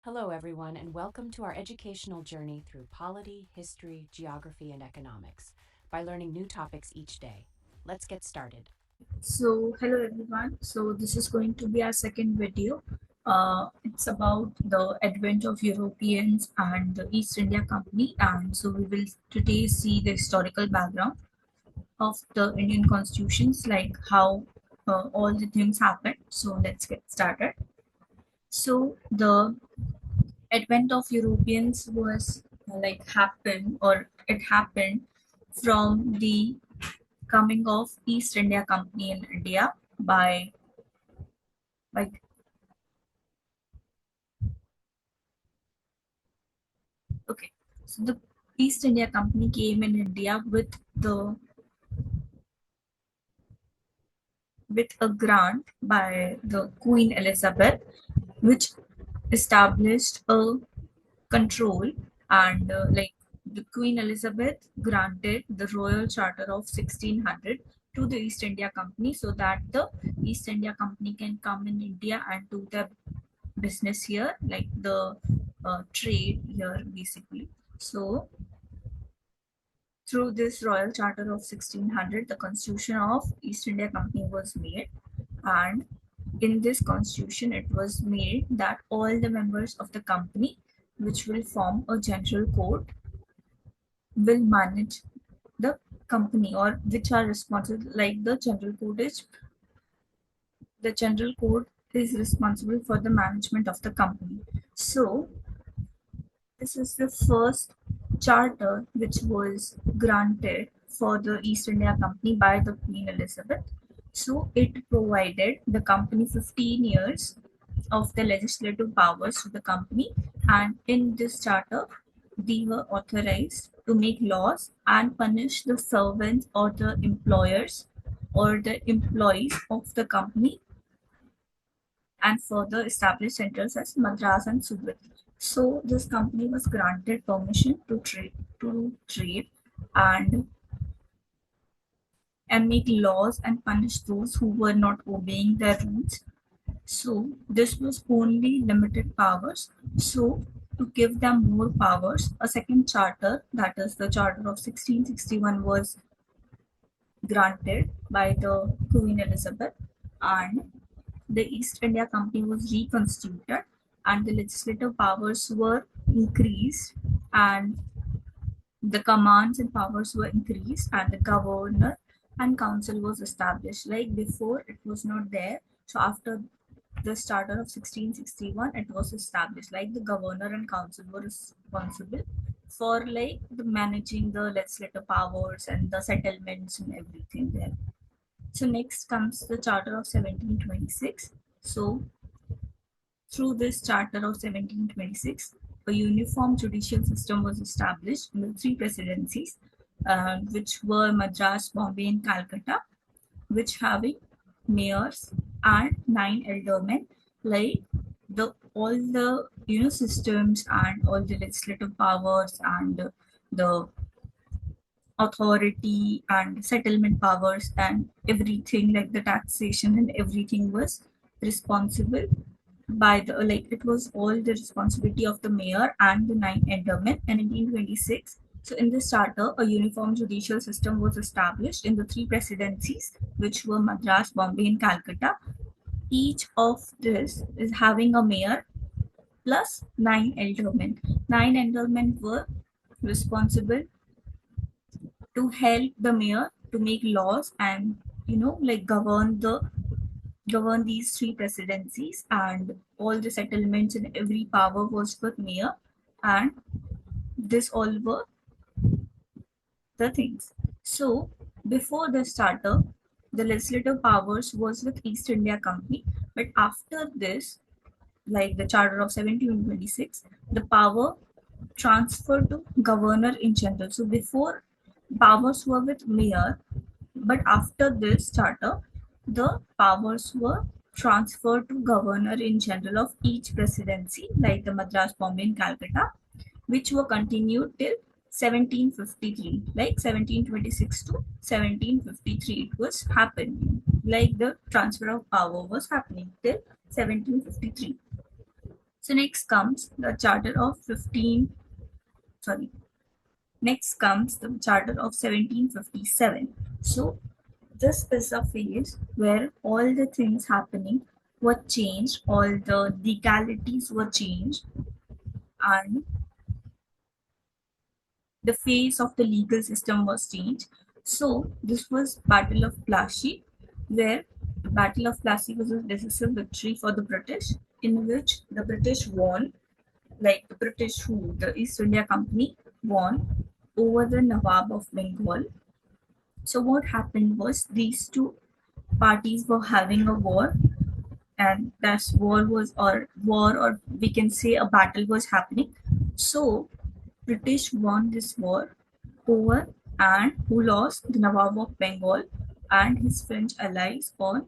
Hello, everyone, and welcome to our educational journey through polity, history, geography, and economics by learning new topics each day. Let's get started. Hello everyone. This is going to be our second video. It's about the advent of Europeans and the East India Company. And so, we will today see the historical background of the Indian constitutions, like how all the things happened. So, let's get started. The advent of Europeans was happened, or it happened from the coming of East India Company in India by Okay, so the East India Company came in India with a grant by the Queen Elizabeth, which established a control and the Queen Elizabeth granted the Royal Charter of 1600 to the East India Company so that the East India Company can come in India and do their business here, like the trade here, basically. So through this Royal Charter of 1600, the Constitution of East India Company was made, and in this constitution, it was made that all the members of the company, which will form a general court, will manage the company, or which are responsible. Like the general court is responsible for the management of the company. So this is the first charter which was granted for the East India Company by the Queen Elizabeth. So it provided the company 15 years of the legislative powers to the company, and in this charter, they were authorized to make laws and punish the servants or the employers or the employees of the company, and further established centers as Madras and Surat. So this company was granted permission to trade and make laws and punish those who were not obeying their rules. So this was only limited powers. So to give them more powers, a second charter, that is the Charter of 1661, was granted by the Queen Elizabeth, and the East India Company was reconstituted, and the legislative powers were increased, and the commands and powers were increased, and the governor and council was established. Like before, it was not there. So after the Charter of 1661, it was established. Like the governor and council were responsible for like the managing the legislative powers and the settlements and everything there. So next comes the Charter of 1726. So through this Charter of 1726, a uniform judicial system was established in the three presidencies, which were Madras, Bombay, and Calcutta, which having mayors and nine aldermen, like the all the systems and all the legislative powers and the authority and settlement powers and everything, like the taxation and everything, was responsible by the like it was all the responsibility of the mayor and the nine aldermen in 1926. So in this charter, a uniform judicial system was established in the three presidencies, which were Madras, Bombay, and Calcutta. Each of this is having a mayor plus nine aldermen. Nine aldermen were responsible to help the mayor to make laws and like govern these three presidencies, and all the settlements and every power was with mayor, and this all were the things. So before the charter, the legislative powers was with East India Company, but after this, like the Charter of 1726, the power transferred to governor in general. So before, powers were with mayor, but after this charter, the powers were transferred to governor in general of each presidency, like the Madras, Bombay, and Calcutta, which were continued till 1753, like 1726 to 1753. It was happening, like the transfer of power was happening till 1753. So next comes the Charter of 15, sorry, next comes the Charter of 1757. So this is a phase where all the things happening were changed, all the legalities were changed, and the face of the legal system was changed. So this was Battle of Plassey, where the Battle of Plassey was a decisive victory for the British, in which the British won, like the British who the East India Company won over the Nawab of Bengal. So what happened was these two parties were having a war, and that war, or we can say a battle was happening. So British won this war over, and who lost the Nawab of Bengal and his French allies on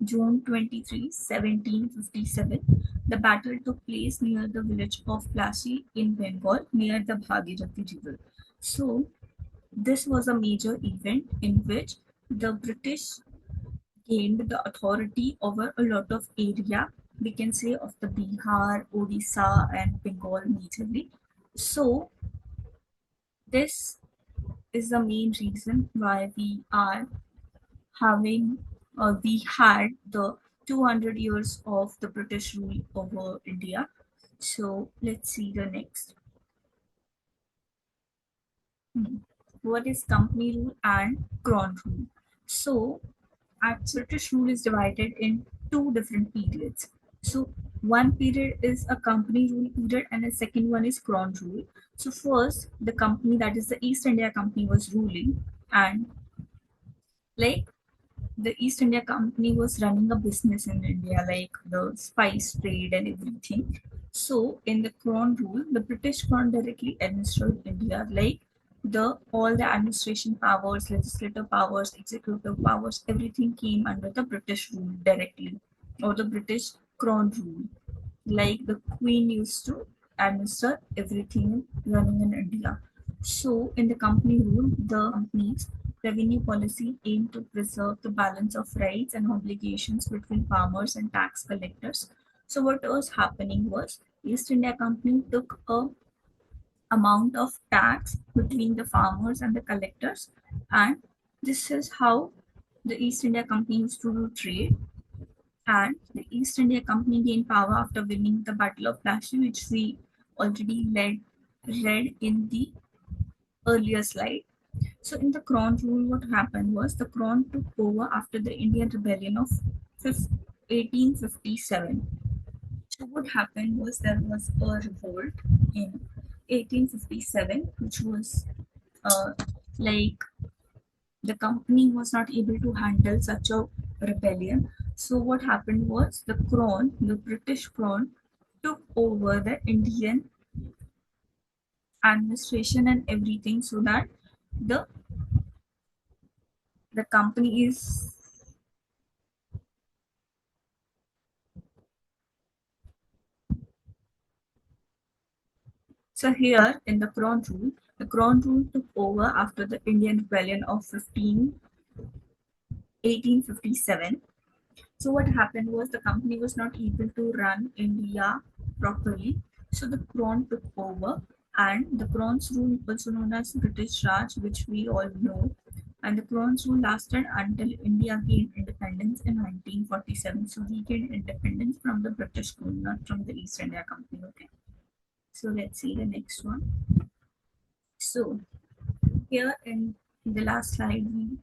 June 23, 1757. The battle took place near the village of Plassey in Bengal, near the Bhagirathi River. So this was a major event in which the British gained the authority over a lot of area, we can say, of the Bihar, Odisha, and Bengal majorly. So this is the main reason why having we had the 200 years of the British rule over India. So let's see the next. What is company rule and crown rule? So British rule is divided in two different periods. So one period is a company rule period and the second one is crown rule. So first the company, that is the East India Company, was ruling, and like the East India Company was running a business in India, like the spice trade and everything. So in the Crown rule, the British Crown directly administered India, like the all the administration powers, legislative powers, executive powers, everything came under the British rule directly, or the British Crown rule. Like the Queen used to administer everything running in India. So, in the company rule, the company's revenue policy aimed to preserve the balance of rights and obligations between farmers and tax collectors. So, what was happening was East India Company took a amount of tax between the farmers and the collectors, and this is how the East India Company used to do trade. And the East India Company gained power after winning the Battle of Plassey, which we already read in the earlier slide. So, in the Crown rule, what happened was the Crown took over after the Indian Rebellion of 1857. So, what happened was there was a revolt in 1857, which was uh, like the company was not able to handle such a rebellion. So what happened was the British Crown, took over the Indian administration and everything, so that the the company is so here in the Crown rule took over after the Indian Rebellion of 1857. So what happened was the company was not able to run India properly. So the Crown took over, and the Crown's rule, also known as British Raj, which we all know, and the Crown's rule lasted until India gained independence in 1947. So we gained independence from the British Crown, not from the East India Company. Okay. So let's see the next one. So here in the last slide, we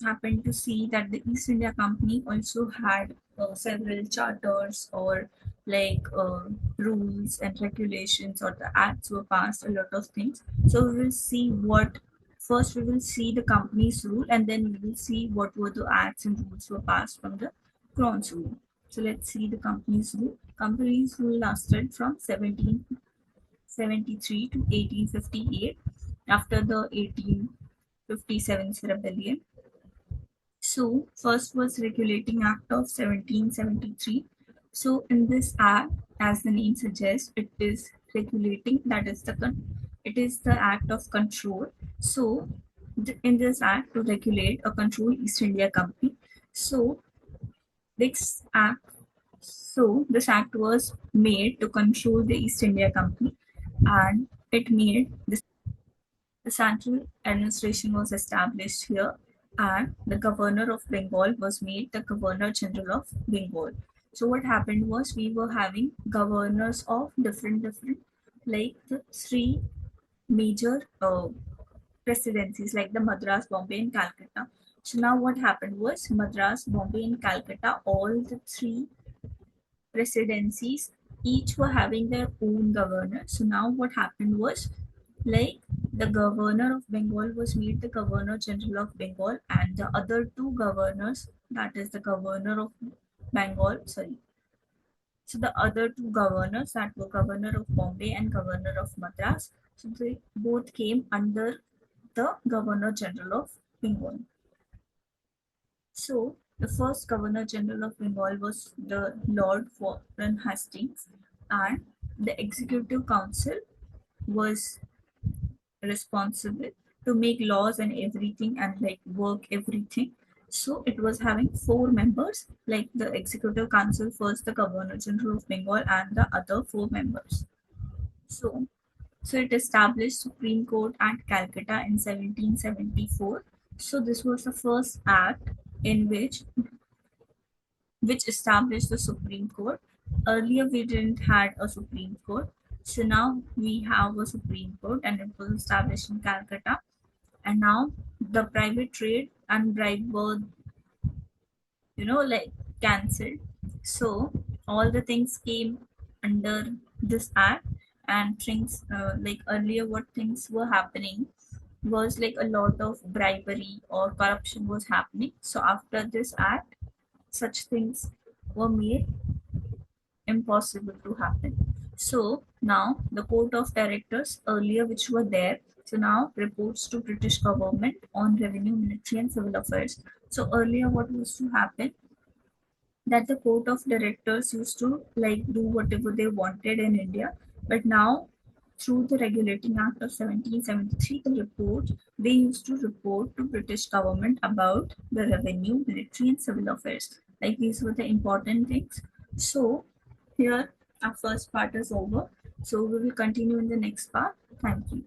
happened to see that the East India Company also had several charters, or like rules and regulations, or the acts were passed, a lot of things. So we will see what first we will see the company's rule, and then we will see what were the acts and rules were passed from the Crown's rule. So let's see the company's rule. Company's rule lasted from 1773 to 1858 after the 1857 rebellion. So, first was Regulating Act of 1773. So, in this act, as the name suggests, it is regulating. That is it is the act of control. So, in this act to regulate or control East India Company. So, this act So this act was made to control the East India Company, and it made the central administration was established here, and the governor of Bengal was made the Governor General of Bengal. So what happened was we were having governors of different like the three major presidencies like the Madras, Bombay, and Calcutta. So now what happened was Madras, Bombay, and Calcutta, all the three presidencies, each were having their own governor. So now what happened was like the governor of Bengal was made the Governor General of Bengal, and the other two governors, that is the governor of Bengal, sorry. So the other two governors that were Governor of Bombay and Governor of Madras, so they both came under the Governor General of Bengal. So the first Governor General of Bengal was the Lord Warren Hastings, and the Executive Council was responsible to make laws and everything and like work everything. So it was having four members, like the Executive Council, first the Governor General of Bengal, and the other four members. So so it established Supreme Court at Calcutta in 1774. So this was the first act in which established the Supreme Court. Earlier we didn't had a Supreme Court. So now we have a Supreme Court, and it was established in Calcutta. And now the private trade and bribe were, like cancelled. So all the things came under this act, and things like earlier what things were happening was like a lot of bribery or corruption was happening. So after this act, such things were made impossible to happen. So now the court of directors earlier which were there, so now reports to British government on revenue, military and civil affairs. So earlier what used to happen, that the court of directors used to like do whatever they wanted in India, but now through the Regulating Act of 1773, the report they used to report to British government about the revenue, military and civil affairs. Like these were the important things. So here our first part is over. So we will continue in the next part. Thank you.